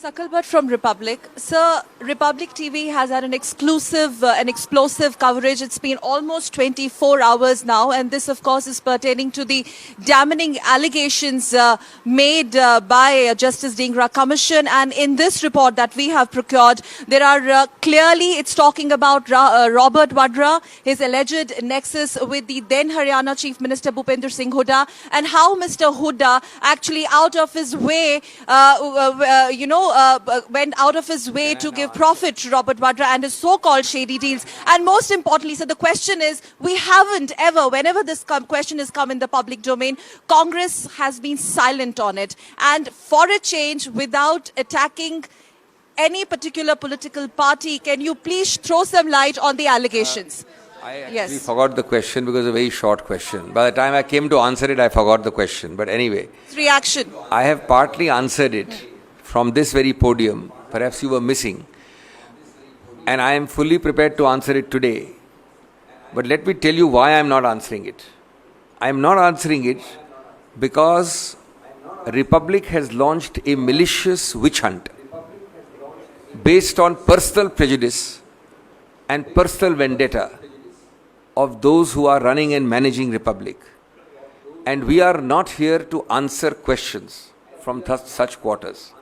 Sakal Bhatt from Republic. Sir, Republic TV has had an exclusive and explosive coverage. It's been almost 24 hours now, and this, of course, is pertaining to the damning allegations made by Justice Dhingra Commission. And in this report that we have procured, there are clearly, it's talking about Robert Vadra, his alleged nexus with the then Haryana Chief Minister Bhupender Singh Hooda, and how Mr. Hooda actually out of his way, went out of his way to give profit to Robert Vadra and his so-called shady deals. And most importantly, so the question is, we haven't ever, whenever this question has come in the public domain, Congress has been silent on it. And for a change, without attacking any particular political party, can you please throw some light on the allegations? I actually forgot the question because it's a very short question. By the time I came to answer it, I forgot the question. But anyway, Reaction. I have partly answered it from this very podium. Perhaps you were missing. And I am fully prepared to answer it today. But let me tell you why I am not answering it. I am not answering it because Republic has launched a malicious witch hunt based on personal prejudice and personal vendetta of those who are running and managing Republic. And we are not here to answer questions from such quarters.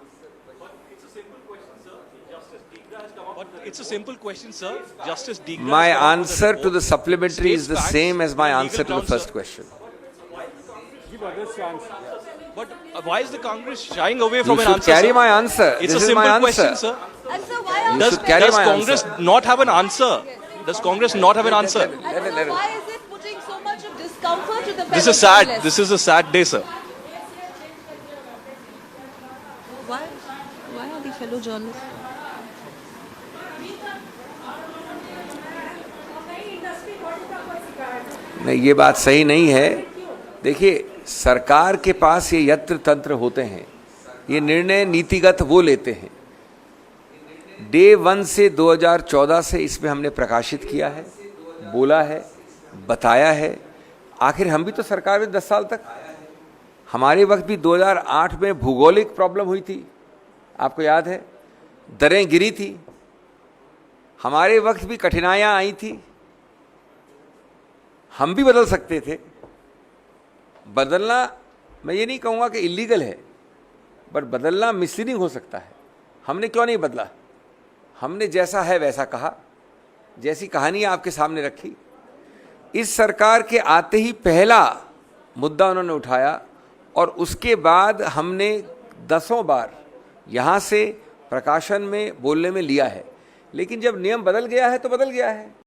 It's a simple question, sir. Justice Dhingra. My answer to the supplementary is the same as my answer to the first question. Give others chance. But why is the Congress shying away from You an should answer? carry Sir? my answer. It's This a is my simple answer. question, sir. And sir, why You are should carry Does my Congress answer. not have an answer? Does Congress not have an answer? And sir, why is it putting so much of discomfort to the fellow This is sad. journalists? This is a sad day, sir. Why are the fellow journalists? नहीं, ये बात सही नहीं है. देखिए, सरकार के पास ये यंत्र तंत्र होते हैं. ये निर्णय नीतिगत वो लेते हैं. डे 1 से 2014 से इसमें हमने प्रकाशित किया है, बोला है, बताया है. आखिर हम भी तो सरकार में 10 साल तक, हमारे वक्त भी 2008 में भूगोलिक प्रॉब्लम हुई थी, आपको याद है, दरें गिरी थी, हमारे वक्त भी कठिनाइयाँ आई थी. हम भी बदल सकते थे. बदलना, मैं ये नहीं कहूँगा कि इलीगल है, बट बदलना मिसलीडिंग हो सकता है. हमने क्यों नहीं बदला? हमने जैसा है वैसा कहा, जैसी कहानी आपके सामने रखी. इस सरकार के आते ही पहला मुद्दा उन्होंने उठाया और उसके बाद हमने दसों बार यहाँ से प्रकाशन में बोलने में लिया है. लेकिन जब नियम बदल गया है तो बदल गया है.